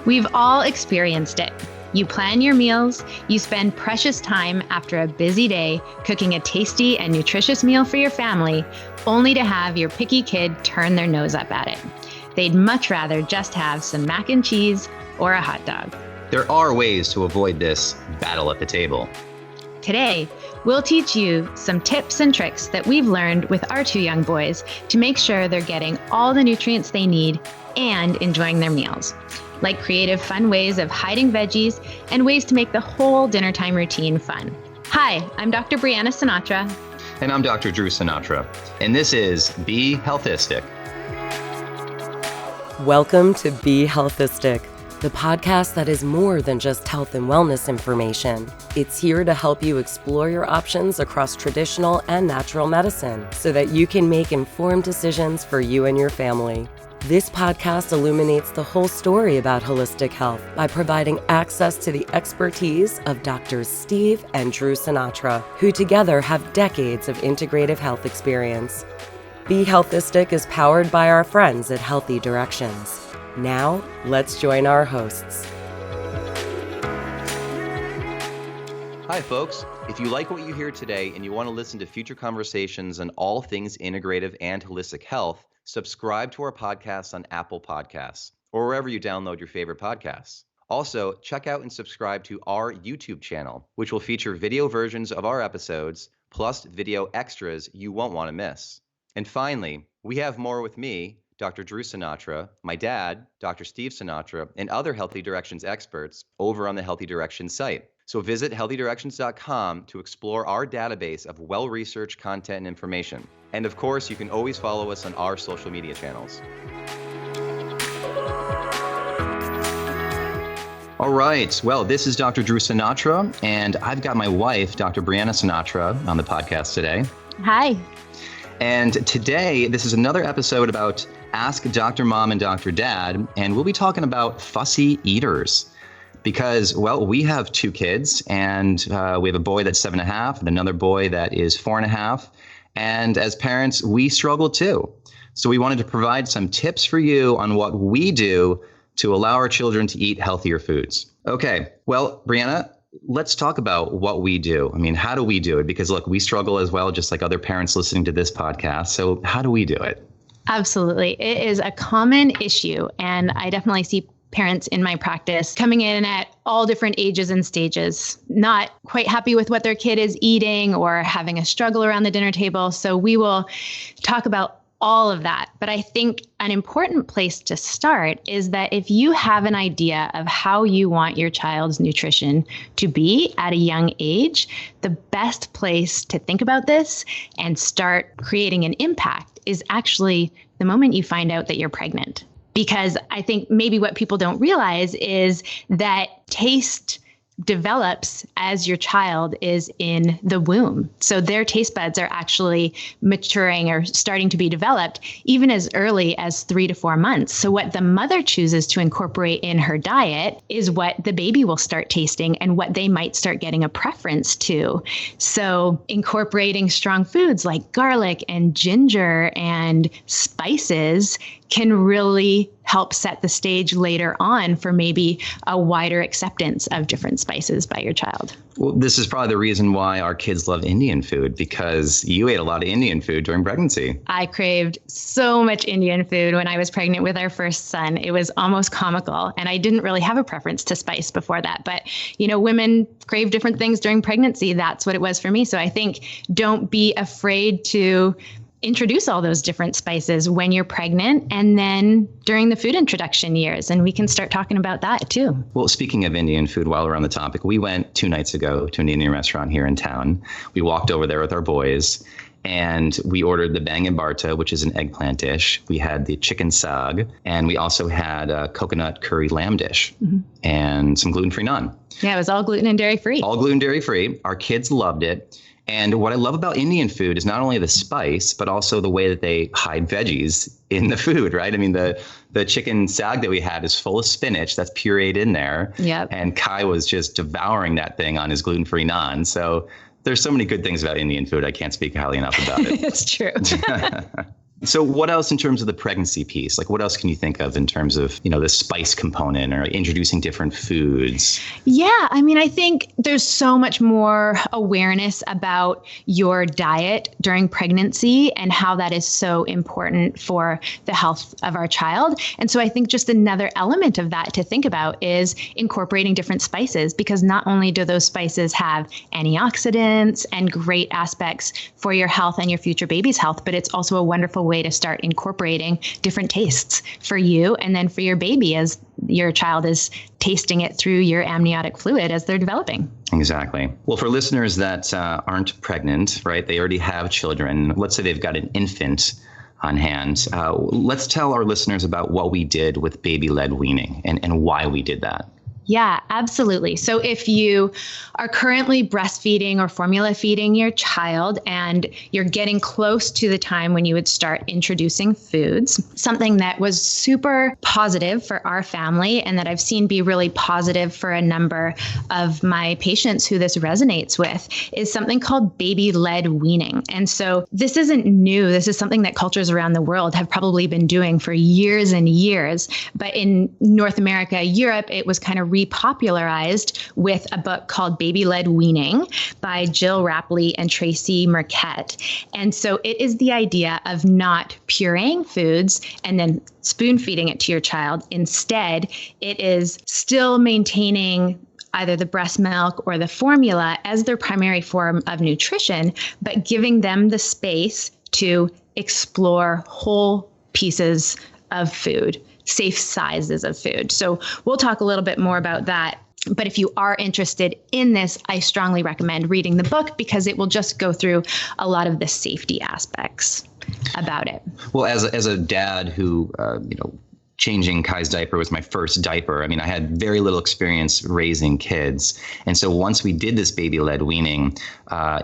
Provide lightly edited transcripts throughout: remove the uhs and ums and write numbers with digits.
We've all experienced it. You plan your meals, you spend precious time after a busy day cooking a tasty and nutritious meal for your family, only to have your picky kid turn their nose up at it. They'd much rather just have some mac and cheese or a hot dog. There are ways to avoid this battle at the table. Today, we'll teach you some tips and tricks that we've learned with our two young boys to make sure they're getting all the nutrients they need and enjoying their meals, like creative, fun ways of hiding veggies and ways to make the whole dinner time routine fun. Hi, I'm Dr. Briana Sinatra. And I'm Dr. Drew Sinatra. And this is Be HEALTHistic. Welcome to Be HEALTHistic, the podcast that is more than just health and wellness information. It's here to help you explore your options across traditional and natural medicine so that you can make informed decisions for you and your family. This podcast illuminates the whole story about holistic health by providing access to the expertise of Drs. Steve and Drew Sinatra, who together have decades of integrative health experience. Be HEALTHistic is powered by our friends at Healthy Directions. Now, let's join our hosts. Hi, folks. If you like what you hear today and you want to listen to future conversations on all things integrative and holistic health, subscribe to our podcast on Apple Podcasts or wherever you download your favorite podcasts. Also, check out and subscribe to our YouTube channel, which will feature video versions of our episodes, plus video extras you won't want to miss. And finally, we have more with me, Dr. Drew Sinatra, my dad, Dr. Steve Sinatra, and other Healthy Directions experts over on the Healthy Directions site. So visit healthydirections.com to explore our database of well-researched content and information. And of course, you can always follow us on our social media channels. All right. Well, this is Dr. Drew Sinatra, and I've got my wife, Dr. Briana Sinatra, on the podcast today. Hi. And today, this is another episode about Ask Dr. Mom and Dr. Dad, and we'll be talking about fussy eaters. Because, well, we have two kids, and we have a boy that's 7.5 and another boy that is 4.5. And as parents, we struggle too. So we wanted to provide some tips for you on what we do to allow our children to eat healthier foods. Okay, well, Briana, let's talk about what we do. I mean, how do we do it? Because look, we struggle as well, just like other parents listening to this podcast. So how do we do it? Absolutely. It is a common issue, and I definitely see parents in my practice coming in at all different ages and stages, not quite happy with what their kid is eating or having a struggle around the dinner table. So we will talk about all of that. But I think an important place to start is that if you have an idea of how you want your child's nutrition to be at a young age, the best place to think about this and start creating an impact is actually the moment you find out that you're pregnant. Because I think maybe what people don't realize is that taste develops as your child is in the womb. So their taste buds are actually maturing or starting to be developed even as early as 3 to 4 months. So what the mother chooses to incorporate in her diet is what the baby will start tasting and what they might start getting a preference to. So incorporating strong foods like garlic and ginger and spices can really help set the stage later on for maybe a wider acceptance of different spices by your child. Well, this is probably the reason why our kids love Indian food, because you ate a lot of Indian food during pregnancy. I craved so much Indian food when I was pregnant with our first son. It was almost comical. And I didn't really have a preference to spice before that. But, you know, women crave different things during pregnancy. That's what it was for me. So I think don't be afraid to introduce all those different spices when you're pregnant and then during the food introduction years. And we can start talking about that too. Well, speaking of Indian food, while we're on the topic, we went 2 nights ago to an Indian restaurant here in town. We walked over there with our boys and we ordered the bang and barta, which is an eggplant dish. We had the chicken saag, and we also had a coconut curry lamb dish and some gluten-free naan. Yeah, it was all gluten and dairy free. All gluten, dairy free. Our kids loved it. And what I love about Indian food is not only the spice, but also the way that they hide veggies in the food, right? I mean, the chicken saag that we had is full of spinach that's pureed in there. Yep. And Kai was just devouring that thing on his gluten-free naan. So there's so many good things about Indian food. I can't speak highly enough about it. It's true. So what else in terms of the pregnancy piece? Like what else can you think of in terms of, the spice component or introducing different foods? Yeah, I mean, I think there's so much more awareness about your diet during pregnancy and how that is so important for the health of our child. And so I think just another element of that to think about is incorporating different spices, because not only do those spices have antioxidants and great aspects for your health and your future baby's health, but it's also a wonderful way to start incorporating different tastes for you and then for your baby as your child is tasting it through your amniotic fluid as they're developing. Exactly. Well, for listeners that aren't pregnant, right, they already have children. Let's say they've got an infant on hand. Let's tell our listeners about what we did with baby-led weaning and why we did that. Yeah, absolutely. So if you are currently breastfeeding or formula feeding your child and you're getting close to the time when you would start introducing foods, something that was super positive for our family and that I've seen be really positive for a number of my patients who this resonates with is something called baby-led weaning. And so this isn't new. This is something that cultures around the world have probably been doing for years and years. But in North America, Europe, it was kind of repopularized with a book called Baby-Led Weaning by Jill Rapley and Tracy Marquette. And so it is the idea of not pureeing foods and then spoon feeding it to your child. Instead, it is still maintaining either the breast milk or the formula as their primary form of nutrition, but giving them the space to explore whole pieces of food, safe sizes of food. So we'll talk a little bit more about that. But if you are interested in this, I strongly recommend reading the book because it will just go through a lot of the safety aspects about it. Well, as a dad who, changing Kai's diaper was my first diaper. I mean, I had very little experience raising kids. And so once we did this baby-led weaning,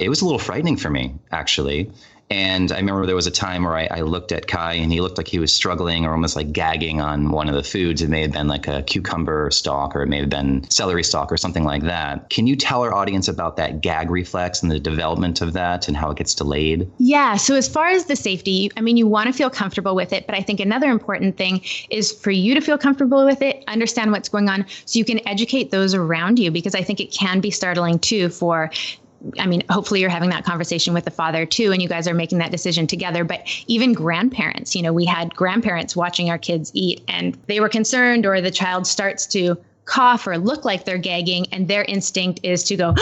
it was a little frightening for me, actually. And I remember there was a time where I looked at Kai and he looked like he was struggling or almost like gagging on one of the foods. It may have been like a cucumber stalk or it may have been celery stalk or something like that. Can you tell our audience about that gag reflex and the development of that and how it gets delayed? Yeah. So as far as the safety, I mean, you want to feel comfortable with it. But I think another important thing is for you to feel comfortable with it, understand what's going on so you can educate those around you, because I think it can be startling too hopefully you're having that conversation with the father too, and you guys are making that decision together. But even grandparents, we had grandparents watching our kids eat and they were concerned, or the child starts to cough or look like they're gagging and their instinct is to go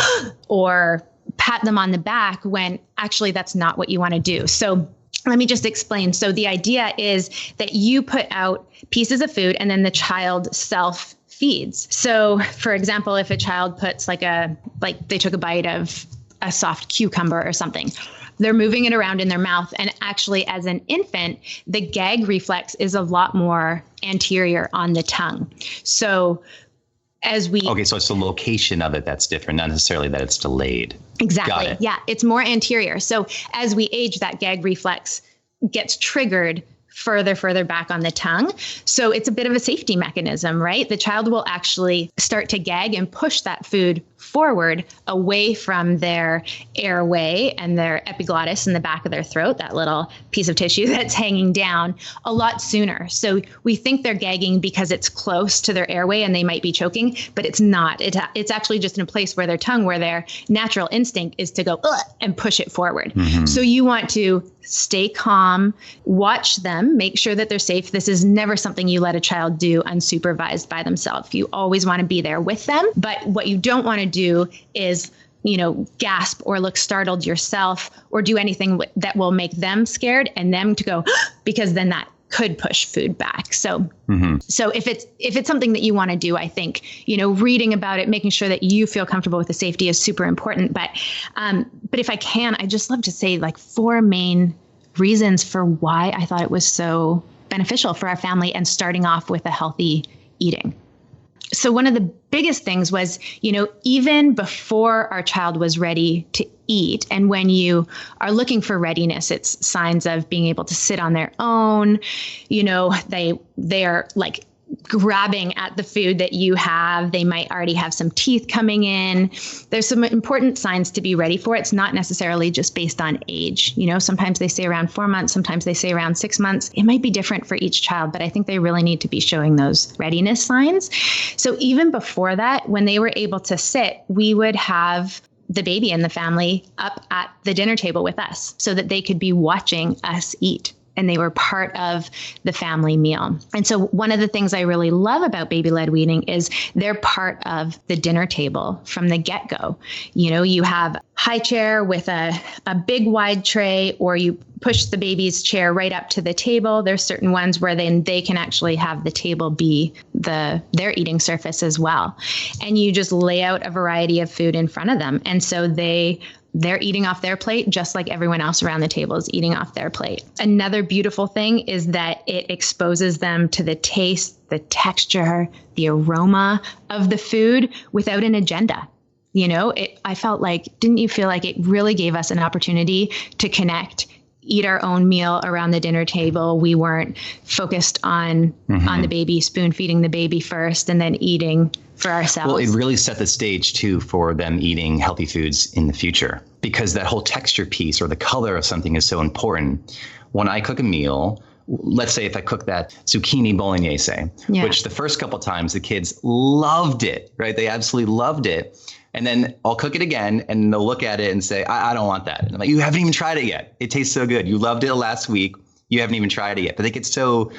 or pat them on the back when actually that's not what you want to do. So let me just explain. So the idea is that you put out pieces of food and then the child self feeds. So for example, if a child puts they took a bite of a soft cucumber or something, they're moving it around in their mouth. And actually as an infant, the gag reflex is a lot more anterior on the tongue. So okay, so it's the location of it that's different, not necessarily that it's delayed. Exactly. Got it. Yeah, it's more anterior. So as we age, that gag reflex gets triggered further back on the tongue. So it's a bit of a safety mechanism, right? The child will actually start to gag and push that food forward away from their airway and their epiglottis in the back of their throat, that little piece of tissue that's hanging down, a lot sooner. So we think they're gagging because it's close to their airway and they might be choking, but it's not. It's actually just in a place where their natural instinct is to go and push it forward. Mm-hmm. So you want to stay calm, watch them, make sure that they're safe. This is never something you let a child do unsupervised by themselves. You always want to be there with them. But what you don't want to do is, gasp or look startled yourself or do anything that will make them scared and them to go, because then that could push food back. So, So if it's something that you want to do, I think, reading about it, making sure that you feel comfortable with the safety is super important. But if I can, I just love to say 4 main reasons for why I thought it was so beneficial for our family and starting off with a healthy eating. So one of the biggest things was, even before our child was ready to eat, and when you are looking for readiness, it's signs of being able to sit on their own, they are grabbing at the food that you have. They might already have some teeth coming in. There's some important signs to be ready for. It's not necessarily just based on age. Sometimes they say around 4 months, sometimes they say around 6 months. It might be different for each child, but I think they really need to be showing those readiness signs. So even before that, when they were able to sit, we would have the baby and the family up at the dinner table with us so that they could be watching us eat. And they were part of the family meal. And so one of the things I really love about baby-led weaning is they're part of the dinner table from the get-go. You have high chair with a big wide tray, or you push the baby's chair right up to the table. There's certain ones where then they can actually have the table be their eating surface as well. And you just lay out a variety of food in front of them. And so they're eating off their plate just like everyone else around the table is eating off their plate. Another beautiful thing is that it exposes them to the taste, the texture, the aroma of the food without an agenda. I felt like, didn't you feel like it really gave us an opportunity to connect, eat our own meal around the dinner table? We weren't focused on the baby, spoon feeding the baby first and then eating for ourselves. Well, it really set the stage too for them eating healthy foods in the future, because that whole texture piece or the color of something is so important. When I cook a meal, let's say if I cook that zucchini bolognese, which the first couple times the kids loved it, right? They absolutely loved it. And then I'll cook it again and they'll look at it and say, I don't want that. And I'm like, you haven't even tried it yet. It tastes so good. You loved it last week. You haven't even tried it yet. But they get so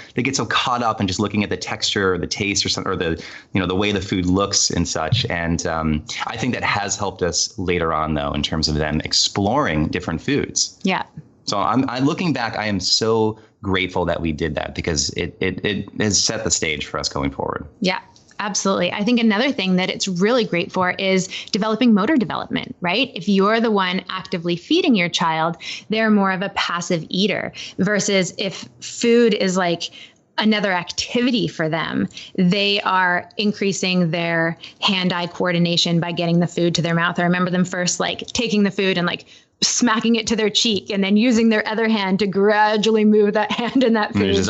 caught up in just looking at the texture or the taste or something, or the way the food looks and such. And I think that has helped us later on, though, in terms of them exploring different foods. Yeah. So I'm looking back, I am so grateful that we did that, because it has set the stage for us going forward. Yeah. Absolutely. I think another thing that it's really great for is developing motor development, right? If you're the one actively feeding your child, they're more of a passive eater, versus if food is like another activity for them, they are increasing their hand-eye coordination by getting the food to their mouth. I remember them first like taking the food and like smacking it to their cheek and then using their other hand to gradually move that hand and that food towards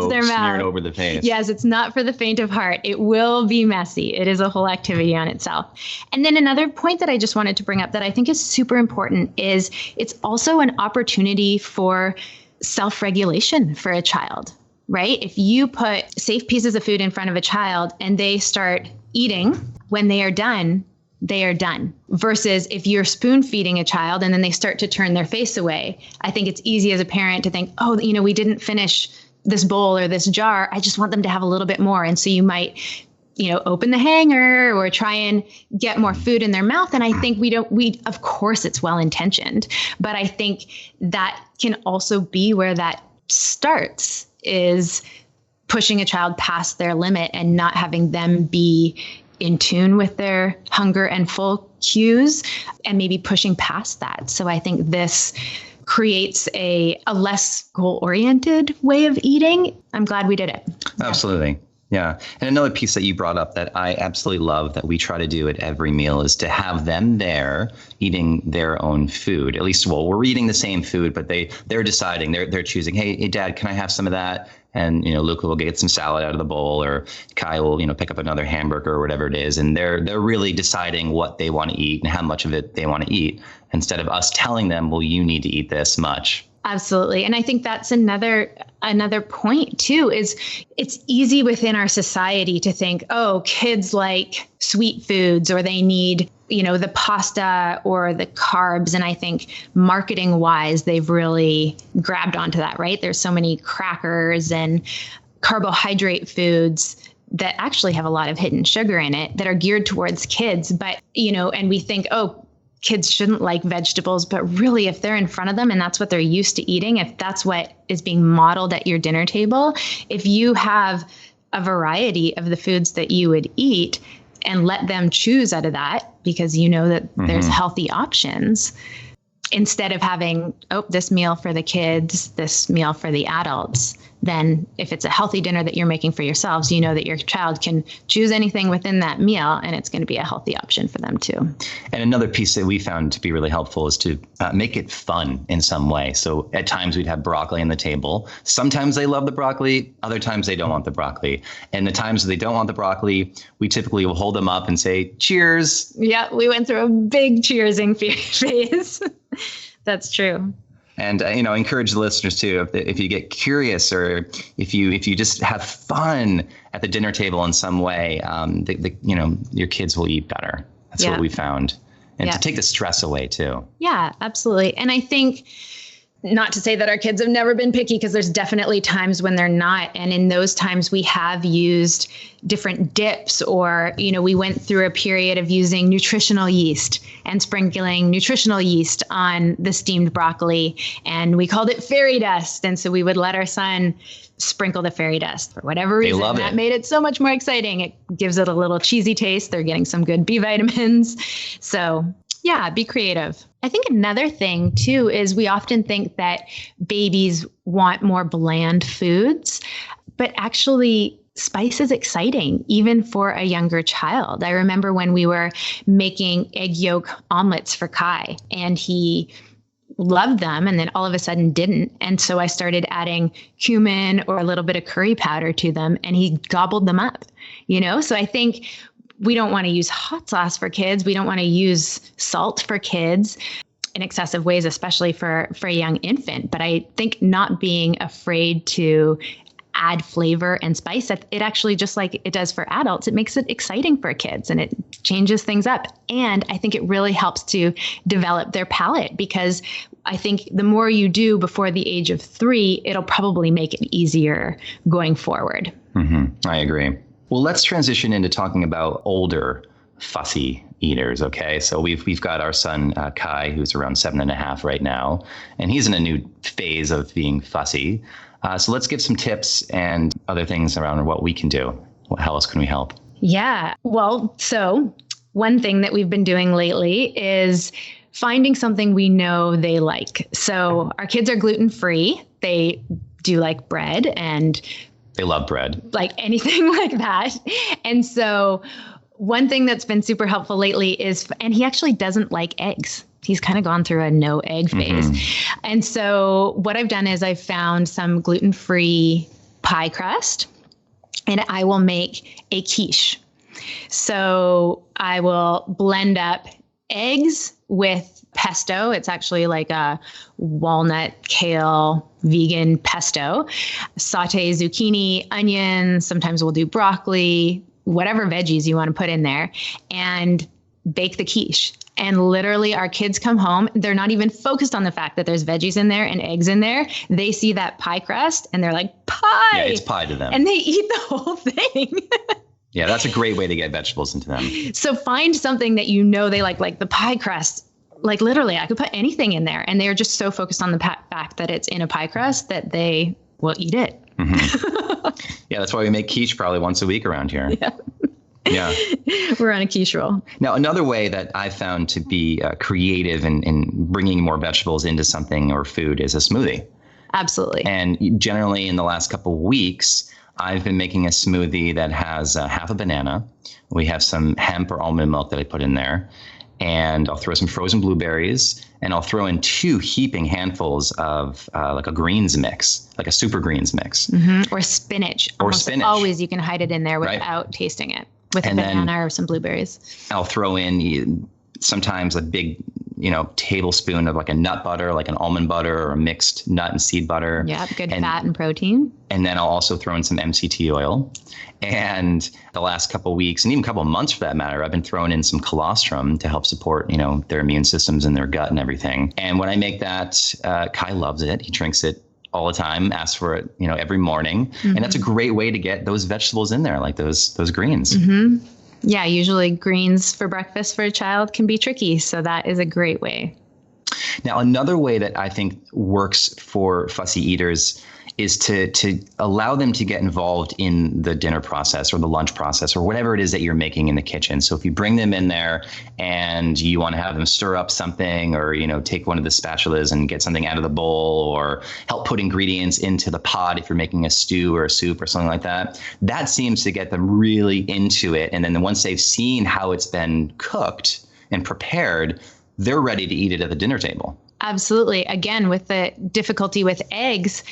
their mouth. Smeared over the face. Yes, it's not for the faint of heart. It will be messy. It is a whole activity on itself. And then another point that I just wanted to bring up that I think is super important is it's also an opportunity for self-regulation for a child, right? If you put safe pieces of food in front of a child and they start eating, when they are done, they are done. Versus if you're spoon feeding a child and then they start to turn their face away, I think it's easy as a parent to think, oh, we didn't finish this bowl or this jar. I just want them to have a little bit more. And so you might, open the hanger or try and get more food in their mouth. And I think of course it's well-intentioned, but I think that can also be where that starts, is pushing a child past their limit and not having them be in tune with their hunger and full cues, and maybe pushing past that. So I think this creates a less goal-oriented way of eating. I'm glad we did it. Absolutely. Yeah. And another piece that you brought up that I absolutely love that we try to do at every meal is to have them there eating their own food. At least, well, we're eating the same food, but they're deciding, they're choosing, hey, Dad, can I have some of that? And, Luca will get some salad out of the bowl, or Kai will, pick up another hamburger or whatever it is. And they're really deciding what they want to eat and how much of it they want to eat, instead of us telling them, well, you need to eat this much. Absolutely. And I think that's another point too, is it's easy within our society to think, oh, kids like sweet foods, or they need, the pasta or the carbs. And I think marketing wise, they've really grabbed onto that, right? There's so many crackers and carbohydrate foods that actually have a lot of hidden sugar in it that are geared towards kids. But, and we think, oh, kids shouldn't like vegetables, but really if they're in front of them and that's what they're used to eating, if that's what is being modeled at your dinner table, if you have a variety of the foods that you would eat and let them choose out of that, because that there's healthy options, instead of having, this meal for the kids, this meal for the adults, then if it's a healthy dinner that you're making for yourselves, you know that your child can choose anything within that meal and it's going to be a healthy option for them too. And another piece that we found to be really helpful is to make it fun in some way. So at times we'd have broccoli on the table. Sometimes they love the broccoli. Other times they don't want the broccoli. And the times they don't want the broccoli, we typically will hold them up and say, cheers. Yeah, we went through a big cheersing phase. That's true. And, encourage the listeners too, if you get curious or if you just have fun at the dinner table in some way, your kids will eat better. That's what we found. And to take the stress away too. Yeah, absolutely. And I think, not to say that our kids have never been picky, because there's definitely times when they're not. And in those times we have used different dips, or, we went through a period of using nutritional yeast and sprinkling nutritional yeast on the steamed broccoli. And we called it fairy dust. And so we would let our son sprinkle the fairy dust for whatever reason. That made it so much more exciting. It gives it a little cheesy taste. They're getting some good B vitamins. So yeah, be creative. I think another thing too is we often think that babies want more bland foods, but actually spice is exciting even for a younger child. I remember when we were making egg yolk omelets for Kai, and he loved them and then all of a sudden didn't. And so I started adding cumin or a little bit of curry powder to them, and he gobbled them up, So I think we don't want to use hot sauce for kids. We don't want to use salt for kids in excessive ways, especially for a young infant. But I think not being afraid to add flavor and spice, it actually, just like it does for adults, it makes it exciting for kids and it changes things up. And I think it really helps to develop their palate, because I think the more you do before the age of 3, it'll probably make it easier going forward. Mm-hmm. I agree. Well, let's transition into talking about older fussy eaters. Okay. So we've got our son, Kai, who's around 7.5 right now, and he's in a new phase of being fussy. So let's give some tips and other things around what we can do. How else can we help? Yeah. Well, so one thing that we've been doing lately is finding something we know they like. So our kids are gluten-free. They do like bread, and they love bread, like anything like that. And so one thing that's been super helpful lately is, and he actually doesn't like eggs. He's kind of gone through a no egg phase. Mm-hmm. And so what I've done is I've found some gluten-free pie crust, and I will make a quiche. So I will blend up eggs with pesto. It's actually like a walnut, kale, vegan pesto. Saute zucchini, onions. Sometimes we'll do broccoli, whatever veggies you want to put in there, and bake the quiche. And literally our kids come home, they're not even focused on the fact that there's veggies in there and eggs in there. They see that pie crust and they're like, pie. Yeah, it's pie to them. And they eat the whole thing. Yeah, that's a great way to get vegetables into them. So find something that you know they like the pie crust. Like literally, I could put anything in there. And they're just so focused on the fact that it's in a pie crust that they will eat it. Mm-hmm. Yeah, that's why we make quiche probably once a week around here. Yeah. Yeah. We're on a quiche roll. Now, another way that I found to be creative in bringing more vegetables into something or food is a smoothie. Absolutely. And generally in the last couple of weeks, I've been making a smoothie that has half a banana. We have some hemp or almond milk that I put in there. And I'll throw some frozen blueberries, and I'll throw in 2 heaping handfuls of like a greens mix, like a super greens mix. Mm-hmm. Or spinach. Almost always you can hide it in there without tasting it with a banana or some blueberries. I'll throw in sometimes a big, tablespoon of like a nut butter, like an almond butter or a mixed nut and seed butter. Yeah, good fat and protein. And then I'll also throw in some MCT oil. And the last couple of weeks, and even a couple of months for that matter, I've been throwing in some colostrum to help support, their immune systems and their gut and everything. And when I make that, Kai loves it. He drinks it all the time, asks for it, every morning. Mm-hmm. And that's a great way to get those vegetables in there, like those greens. Mm-hmm. Yeah, usually greens for breakfast for a child can be tricky. So that is a great way. Now, another way that I think works for fussy eaters is to allow them to get involved in the dinner process or the lunch process or whatever it is that you're making in the kitchen. So if you bring them in there and you want to have them stir up something, or, take one of the spatulas and get something out of the bowl, or help put ingredients into the pot if you're making a stew or a soup or something like that, that seems to get them really into it. And then once they've seen how it's been cooked and prepared, they're ready to eat it at the dinner table. Absolutely. Again, with the difficulty with eggs,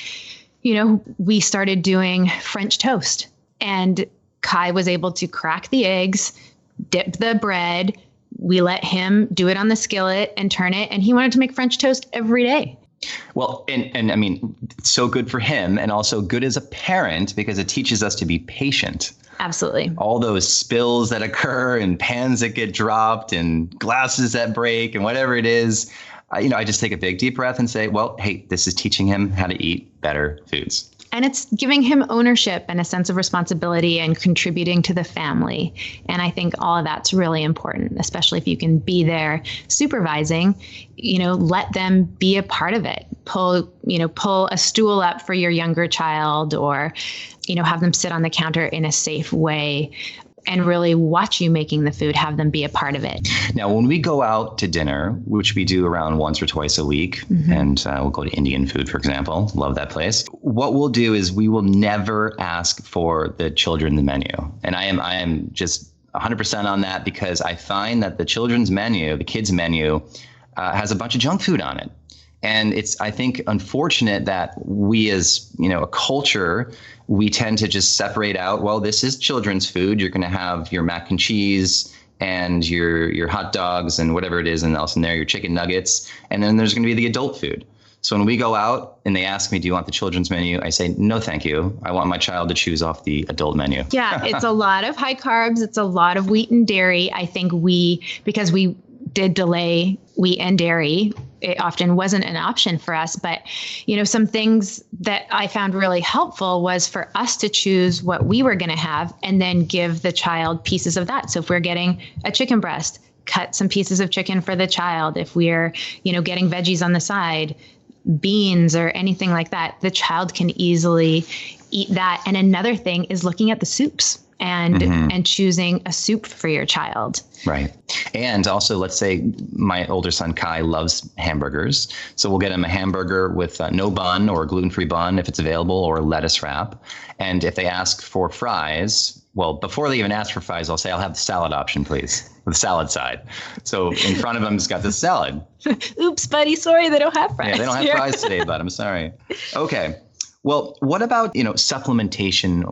we started doing French toast, and Kai was able to crack the eggs, dip the bread. We let him do it on the skillet and turn it, and he wanted to make French toast every day. Well, and I mean, it's so good for him, and also good as a parent, because it teaches us to be patient. Absolutely. All those spills that occur and pans that get dropped and glasses that break and whatever it is, I just take a big deep breath and say, well, hey, this is teaching him how to eat better foods. And it's giving him ownership and a sense of responsibility and contributing to the family. And I think all of that's really important, especially if you can be there supervising, let them be a part of it. Pull a stool up for your younger child, or, have them sit on the counter in a safe way and really watch you making the food, have them be a part of it. Now, when we go out to dinner, which we do around once or twice a week, and we'll go to Indian food, for example, love that place. What we'll do is we will never ask for the children's menu. And I am just 100% on that, because I find that the children's menu, the kids' menu, has a bunch of junk food on it. And it's, I think, unfortunate that we as, a culture, we tend to just separate out, well, this is children's food. You're going to have your mac and cheese and your hot dogs and whatever it is, and else in there, your chicken nuggets. And then there's going to be the adult food. So when we go out and they ask me, do you want the children's menu? I say, no, thank you. I want my child to choose off the adult menu. Yeah, it's a lot of high carbs. It's a lot of wheat and dairy. I think because we did delay wheat and dairy, it often wasn't an option for us. But, some things that I found really helpful was for us to choose what we were going to have and then give the child pieces of that. So if we're getting a chicken breast, cut some pieces of chicken for the child. If we're, getting veggies on the side, beans or anything like that, the child can easily eat that. And another thing is looking at the soups and choosing a soup for your child. Right. And also, let's say my older son, Kai, loves hamburgers. So we'll get him a hamburger with no bun or a gluten-free bun if it's available, or a lettuce wrap. And if they ask for fries, well, before they even ask for fries, I'll say, I'll have the salad option, please, the salad side. So in front of them, it's got the salad. Oops, buddy. Sorry, they don't have fries. Yeah, they don't have fries today, bud. I'm sorry. Okay. Well, what about, supplementation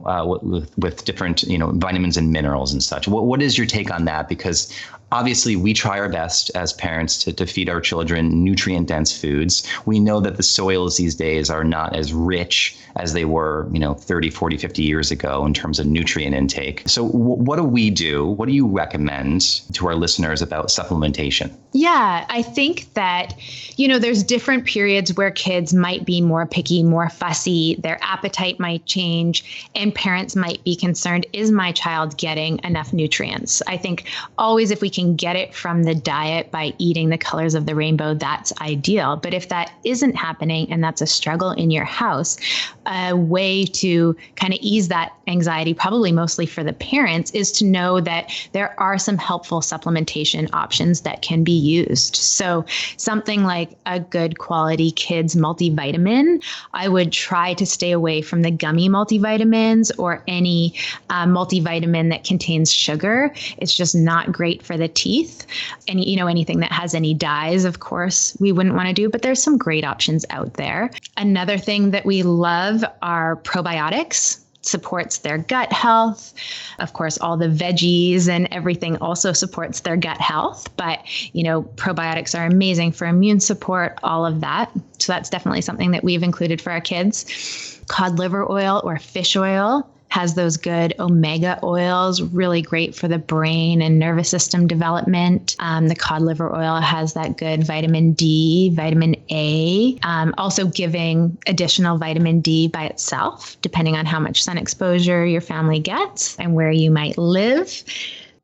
with different, vitamins and minerals and such? What is your take on that? Because obviously we try our best as parents to feed our children nutrient-dense foods. We know that the soils these days are not as rich as they were, 30, 40, 50 years ago in terms of nutrient intake. So what do we do? What do you recommend to our listeners about supplementation? Yeah, I think that, there's different periods where kids might be more picky, more fussy, their appetite might change, and parents might be concerned, is my child getting enough nutrients? I think always if we can get it from the diet by eating the colors of the rainbow, that's ideal. But if that isn't happening and that's a struggle in your house, a way to kind of ease that anxiety, probably mostly for the parents, is to know that there are some helpful supplementation options that can be used. So something like a good quality kids multivitamin, I would try to stay away from the gummy multivitamins or any multivitamin that contains sugar. It's just not great for the teeth. And, anything that has any dyes, of course, we wouldn't want to do, but there's some great options out there. Another thing that we love are probiotics. Supports their gut health. Of course, all the veggies and everything also supports their gut health. But, probiotics are amazing for immune support, all of that. So that's definitely something that we've included for our kids. Cod liver oil or fish oil has those good omega oils, really great for the brain and nervous system development. The cod liver oil has that good vitamin D, vitamin A, also giving additional vitamin D by itself, depending on how much sun exposure your family gets and where you might live.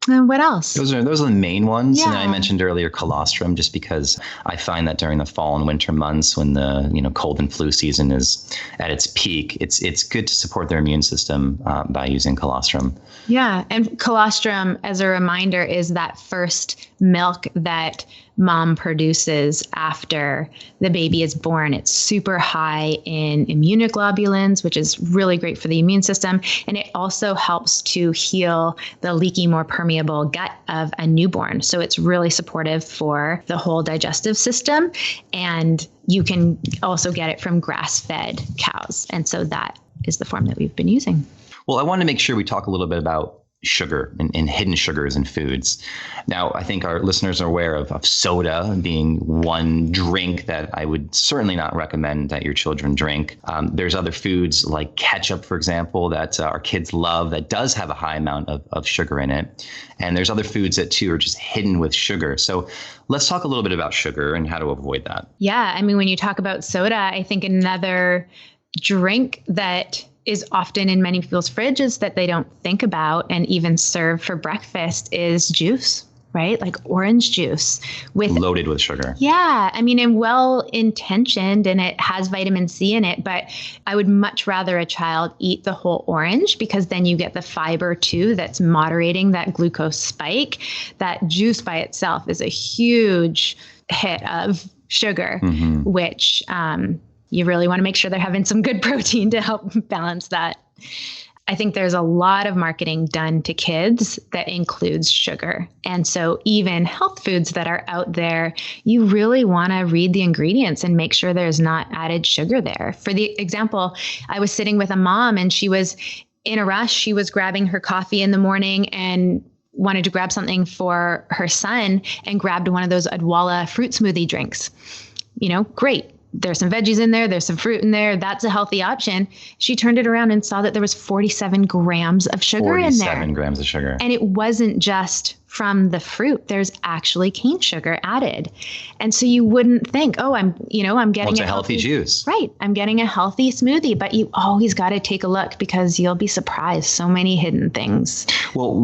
And what else? Those are the main ones. Yeah. And I mentioned earlier colostrum, just because I find that during the fall and winter months when the cold and flu season is at its peak, it's good to support their immune system by using colostrum. Yeah. And colostrum, as a reminder, is that first milk that mom produces after the baby is born. It's super high in immunoglobulins, which is really great for the immune system. And it also helps to heal the leaky, more permeable gut of a newborn. So it's really supportive for the whole digestive system. And you can also get it from grass-fed cows. And so that is the form that we've been using. Well, I want to make sure we talk a little bit about sugar and hidden sugars in foods. Now, I think our listeners are aware of soda being one drink that I would certainly not recommend that your children drink. There's other foods like ketchup, for example, that our kids love that does have a high amount of sugar in it. And there's other foods that too are just hidden with sugar. So let's talk a little bit about sugar and how to avoid that. Yeah. I mean, when you talk about soda, I think another drink that is often in many people's fridges that they don't think about and even serve for breakfast is juice, right? Like orange juice loaded with sugar. Yeah. I mean, and well-intentioned, and it has vitamin C in it, but I would much rather a child eat the whole orange, because then you get the fiber too that's moderating that glucose spike. That juice by itself is a huge hit of sugar, which, you really want to make sure they're having some good protein to help balance that. I think there's a lot of marketing done to kids that includes sugar. And so even health foods that are out there, you really want to read the ingredients and make sure there's not added sugar there. For the example, I was sitting with a mom and she was in a rush. She was grabbing her coffee in the morning and wanted to grab something for her son and grabbed one of those Adwala fruit smoothie drinks. Great. There's some veggies in there. There's some fruit in there. That's a healthy option. She turned it around and saw that there was 47 grams of sugar in there. 47 grams of sugar. And it wasn't just from the fruit. There's actually cane sugar added. And so you wouldn't think, I'm getting a healthy juice. Right. I'm getting a healthy smoothie, but you always got to take a look because you'll be surprised. So many hidden things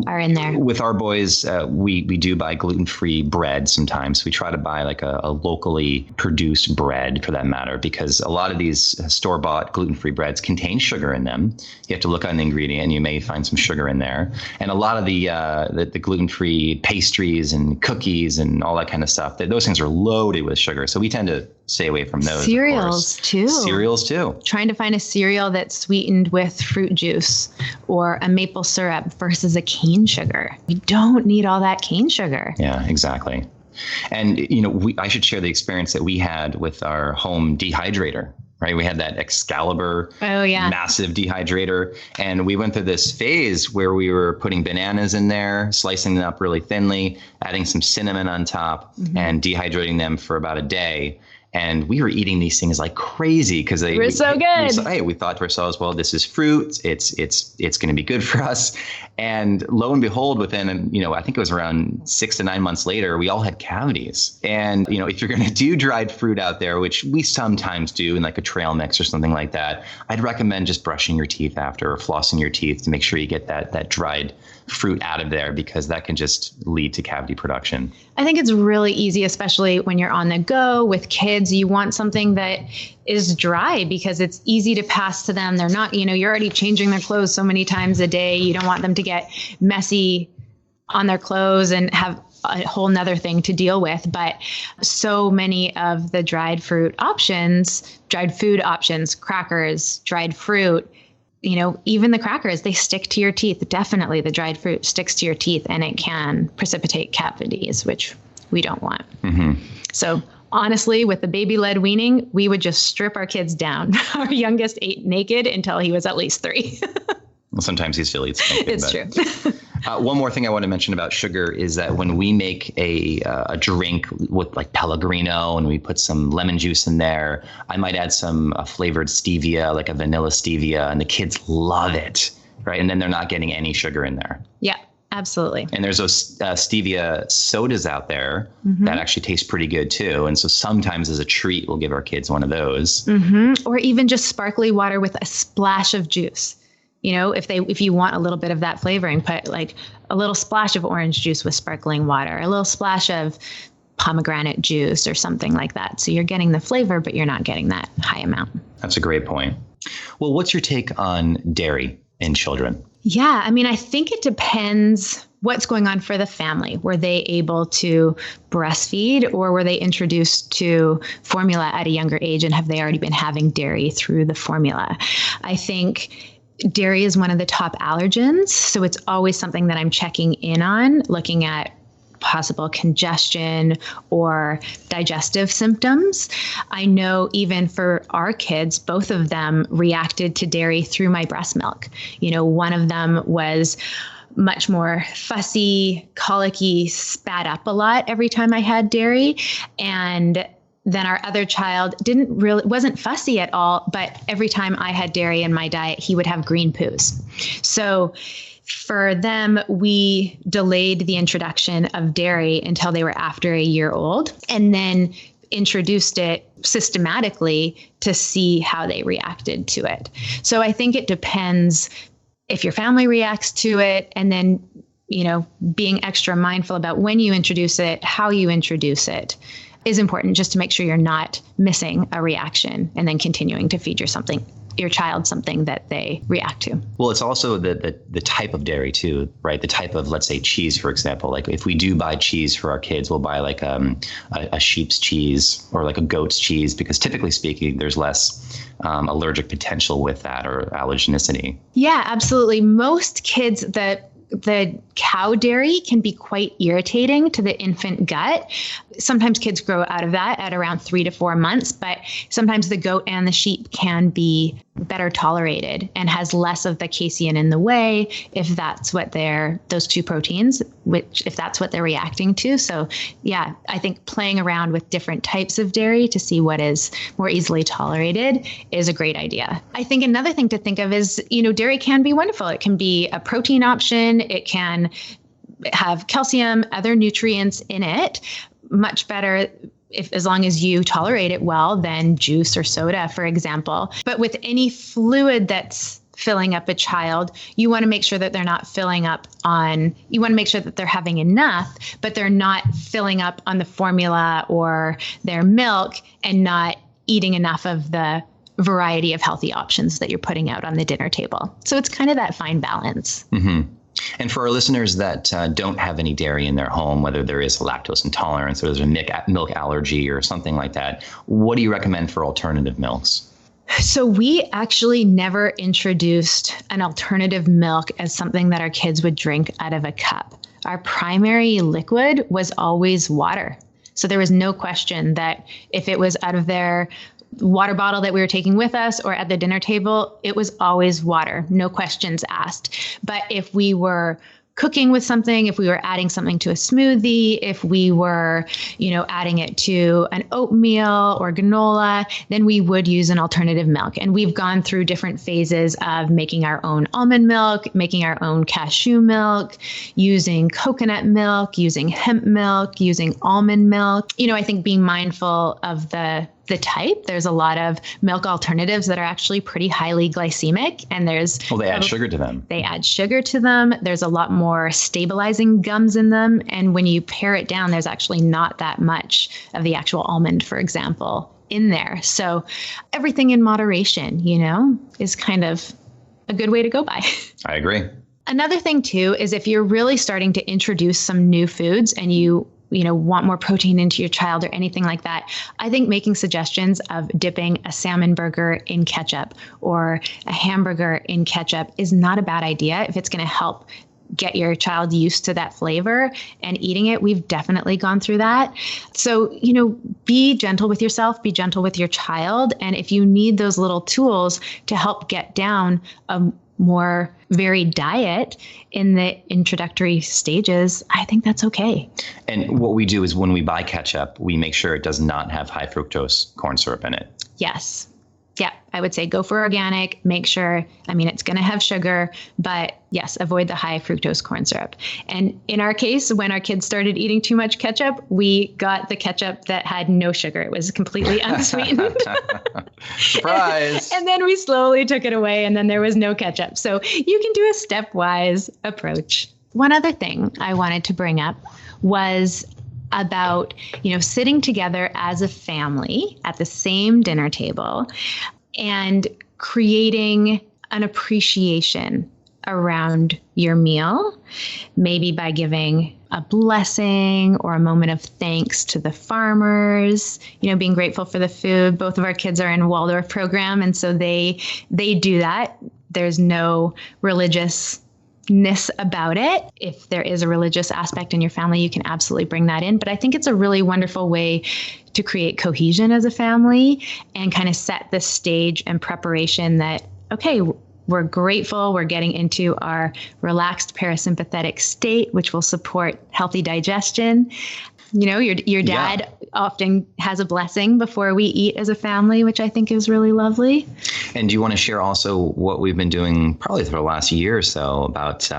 are in there. With our boys, we do buy gluten-free bread sometimes. We try to buy like a locally produced bread for that matter, because a lot of these store-bought gluten-free breads contain sugar in them. You have to look on the ingredient and you may find some sugar in there. And a lot of the gluten-free pastries and cookies and all that kind of stuff, those things are loaded with sugar. So we tend to stay away from those. Cereals too. Trying to find a cereal that's sweetened with fruit juice or a maple syrup versus a cane sugar. You don't need all that cane sugar. Yeah, exactly. And, I should share the experience that we had with our home dehydrator. Right. We had that Excalibur massive dehydrator. And we went through this phase where we were putting bananas in there, slicing them up really thinly, adding some cinnamon on top and dehydrating them for about a day. And we were eating these things like crazy because they were so good. We thought to ourselves, well, this is fruit. It's going to be good for us. And lo and behold, within, I think it was around 6 to 9 months later, we all had cavities. And, if you're going to do dried fruit out there, which we sometimes do in like a trail mix or something like that, I'd recommend just brushing your teeth after or flossing your teeth to make sure you get that dried fruit out of there, because that can just lead to cavity production. I think it's really easy, especially when you're on the go with kids. You want something that is dry because it's easy to pass to them. They're not, you're already changing their clothes so many times a day. You don't want them to get messy on their clothes and have a whole nother thing to deal with. But so many of the dried food options, crackers, dried fruit, even the crackers, they stick to your teeth. Definitely the dried fruit sticks to your teeth and it can precipitate cavities, which we don't want. So honestly, with the baby-led weaning, we would just strip our kids down. Our youngest ate naked until he was at least 3. Well, sometimes he still eats naked. It's true. One more thing I want to mention about sugar is that when we make a drink with like Pellegrino and we put some lemon juice in there, I might add some flavored stevia, like a vanilla stevia, and the kids love it, right? And then they're not getting any sugar in there. Yeah, absolutely. And there's those stevia sodas out there that actually taste pretty good too. And so sometimes as a treat, we'll give our kids one of those. Or even just sparkly water with a splash of juice. if you want a little bit of that flavoring, put like a little splash of orange juice with sparkling water, a little splash of pomegranate juice or something like that. So you're getting the flavor, but you're not getting that high amount. That's a great point. Well, what's your take on dairy in children? Yeah, I mean, I think it depends what's going on for the family. Were they able to breastfeed, or were they introduced to formula at a younger age, and have they already been having dairy through the formula? I think dairy is one of the top allergens, so it's always something that I'm checking in on, looking at possible congestion or digestive symptoms. I know even for our kids, both of them reacted to dairy through my breast milk. One of them was much more fussy, colicky, spat up a lot every time I had dairy. And then our other child wasn't fussy at all, but every time I had dairy in my diet, he would have green poos. So for them, we delayed the introduction of dairy until they were after a year old, and then introduced it systematically to see how they reacted to it. So I think it depends if your family reacts to it, and then, being extra mindful about when you introduce it, how you introduce it is important, just to make sure you're not missing a reaction and then continuing to feed your child something that they react to. Well, it's also the type of dairy too, right? The type of, let's say, cheese, for example. Like if we do buy cheese for our kids, we'll buy like a sheep's cheese or like a goat's cheese, because typically speaking, there's less allergic potential with that, or allergenicity. Yeah, absolutely. Most kids, the cow dairy can be quite irritating to the infant gut. Sometimes kids grow out of that at around 3 to 4 months, but sometimes the goat and the sheep can be better tolerated and has less of the casein in the way, if that's what those two proteins, if that's what they're reacting to. So yeah, I think playing around with different types of dairy to see what is more easily tolerated is a great idea. I think another thing to think of is, dairy can be wonderful. It can be a protein option. It can have calcium, other nutrients in it, much better as long as you tolerate it well than juice or soda, for example. But with any fluid that's filling up a child, you want to make sure that they're not you want to make sure that they're having enough, but they're not filling up on the formula or their milk and not eating enough of the variety of healthy options that you're putting out on the dinner table. So it's kind of that fine balance. Mm-hmm. And for our listeners that don't have any dairy in their home, whether there is a lactose intolerance or there's a milk allergy or something like that, what do you recommend for alternative milks? So we actually never introduced an alternative milk as something that our kids would drink out of a cup. Our primary liquid was always water. So there was no question that if it was out of their water bottle that we were taking with us or at the dinner table, it was always water, no questions asked. But if we were cooking with something, if we were adding something to a smoothie, if we were, adding it to an oatmeal or granola, then we would use an alternative milk. And we've gone through different phases of making our own almond milk, making our own cashew milk, using coconut milk, using hemp milk, using almond milk. I think being mindful of the type. There's a lot of milk alternatives that are actually pretty highly glycemic, and they add sugar to them. They add sugar to them. There's a lot more stabilizing gums in them. And when you pare it down, there's actually not that much of the actual almond, for example, in there. So everything in moderation, is kind of a good way to go by. I agree. Another thing too, is if you're really starting to introduce some new foods and you want more protein into your child or anything like that, I think making suggestions of dipping a salmon burger in ketchup or a hamburger in ketchup is not a bad idea if it's going to help get your child used to that flavor and eating it. We've definitely gone through that. So, be gentle with yourself, be gentle with your child. And if you need those little tools to help get down a more varied diet in the introductory stages, I think that's okay. And what we do is when we buy ketchup, we make sure it does not have high fructose corn syrup in it. Yes. Yeah, I would say go for organic. Make sure, it's going to have sugar, but yes, avoid the high fructose corn syrup. And in our case, when our kids started eating too much ketchup, we got the ketchup that had no sugar. It was completely unsweetened. Surprise! And then we slowly took it away, and then there was no ketchup. So you can do a stepwise approach. One other thing I wanted to bring up was about, sitting together as a family at the same dinner table and creating an appreciation around your meal, maybe by giving a blessing or a moment of thanks to the farmers, being grateful for the food. Both of our kids are in Waldorf program, and so they do that. There's no religiousness about it. If there is a religious aspect in your family, you can absolutely bring that in. But I think it's a really wonderful way to create cohesion as a family and kind of set the stage and preparation that, okay, we're grateful. We're getting into our relaxed parasympathetic state, which will support healthy digestion. Your dad often has a blessing before we eat as a family, which I think is really lovely. And do you want to share also what we've been doing probably for the last year or so about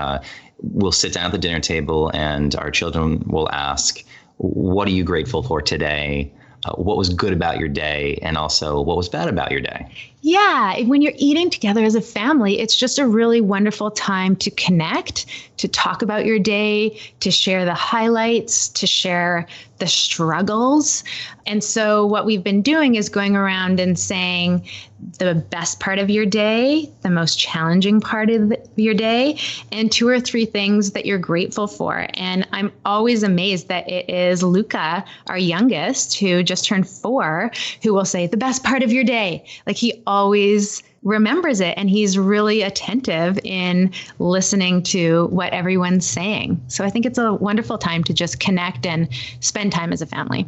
we'll sit down at the dinner table and our children will ask, what are you grateful for today? What was good about your day? And also what was bad about your day? Yeah. When you're eating together as a family, it's just a really wonderful time to connect, to talk about your day, to share the highlights, to share the struggles. And so what we've been doing is going around and saying the best part of your day, the most challenging part of your day, and 2 or 3 things that you're grateful for. And I'm always amazed that it is Luca, our youngest, who just turned 4, who will say the best part of your day. Like he always remembers it, and he's really attentive in listening to what everyone's saying. So I think it's a wonderful time to just connect and spend time as a family,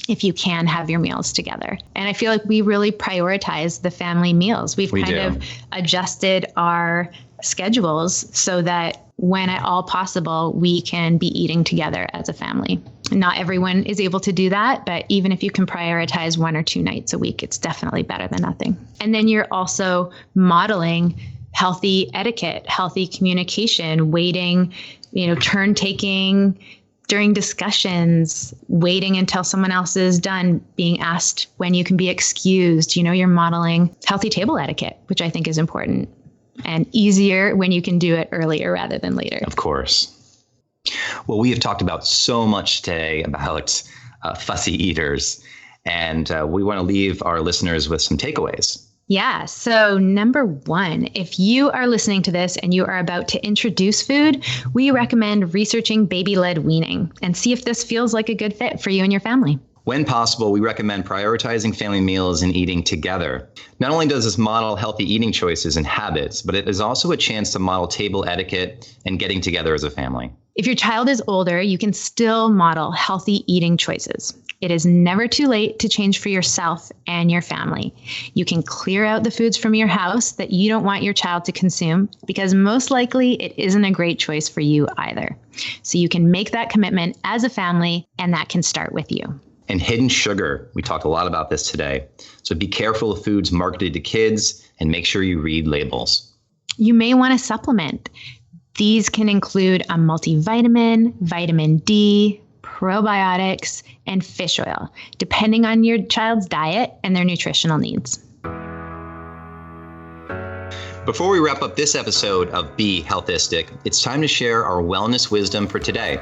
if you can have your meals together. And I feel like we really prioritize the family meals. We've kind of adjusted our schedules so that when at all possible, we can be eating together as a family. Not everyone is able to do that, but even if you can prioritize 1 or 2 nights a week, it's definitely better than nothing. And then you're also modeling healthy etiquette, healthy communication, waiting, turn taking during discussions, waiting until someone else is done, being asked when you can be excused. You're modeling healthy table etiquette, which I think is important and easier when you can do it earlier rather than later. Of course. Well, we have talked about so much today about fussy eaters, and we want to leave our listeners with some takeaways. Yeah. So number 1, if you are listening to this and you are about to introduce food, we recommend researching baby-led weaning and see if this feels like a good fit for you and your family. When possible, we recommend prioritizing family meals and eating together. Not only does this model healthy eating choices and habits, but it is also a chance to model table etiquette and getting together as a family. If your child is older, you can still model healthy eating choices. It is never too late to change for yourself and your family. You can clear out the foods from your house that you don't want your child to consume, because most likely it isn't a great choice for you either. So you can make that commitment as a family, and that can start with you. And hidden sugar. We talked a lot about this today. So be careful of foods marketed to kids and make sure you read labels. You may want to supplement. These can include a multivitamin, vitamin D, probiotics, and fish oil, depending on your child's diet and their nutritional needs. Before we wrap up this episode of Be HEALTHistic, it's time to share our wellness wisdom for today.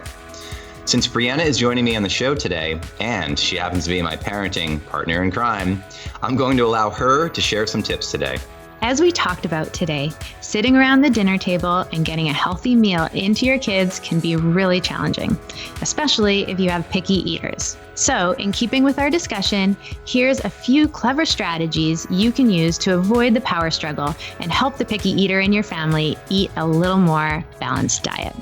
Since Briana is joining me on the show today, and she happens to be my parenting partner in crime, I'm going to allow her to share some tips today. As we talked about today, sitting around the dinner table and getting a healthy meal into your kids can be really challenging, especially if you have picky eaters. So, in keeping with our discussion, here's a few clever strategies you can use to avoid the power struggle and help the picky eater in your family eat a little more balanced diet.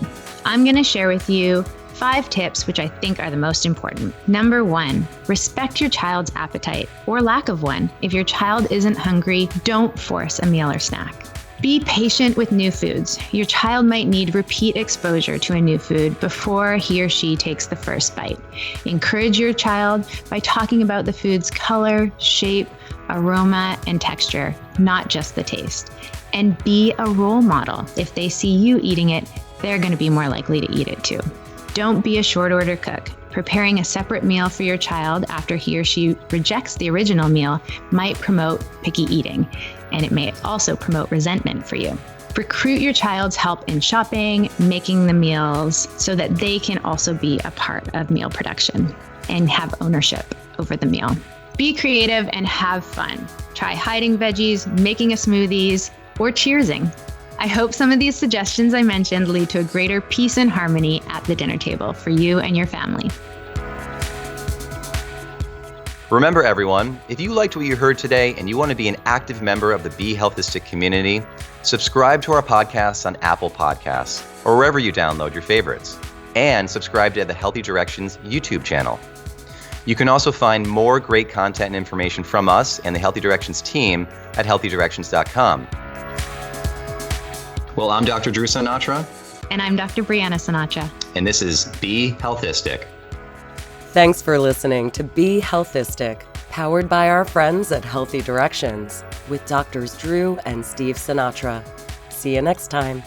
I'm going to share with you 5 tips which I think are the most important. Number 1, respect your child's appetite or lack of one. If your child isn't hungry, don't force a meal or snack. Be patient with new foods. Your child might need repeat exposure to a new food before he or she takes the first bite. Encourage your child by talking about the food's color, shape, aroma, and texture, not just the taste. And be a role model. If they see you eating it, they're going to be more likely to eat it too. Don't be a short order cook. Preparing a separate meal for your child after he or she rejects the original meal might promote picky eating, and it may also promote resentment for you. Recruit your child's help in shopping, making the meals, so that they can also be a part of meal production and have ownership over the meal. Be creative and have fun. Try hiding veggies, making a smoothies, or cheersing. I hope some of these suggestions I mentioned lead to a greater peace and harmony at the dinner table for you and your family. Remember, everyone, if you liked what you heard today and you want to be an active member of the Be HEALTHistic community, subscribe to our podcast on Apple Podcasts or wherever you download your favorites, and subscribe to the Healthy Directions YouTube channel. You can also find more great content and information from us and the Healthy Directions team at healthydirections.com. Well, I'm Dr. Drew Sinatra. And I'm Dr. Briana Sinatra. And this is Be HEALTHistic. Thanks for listening to Be HEALTHistic, powered by our friends at Healthy Directions with Drs. Drew and Steve Sinatra. See you next time.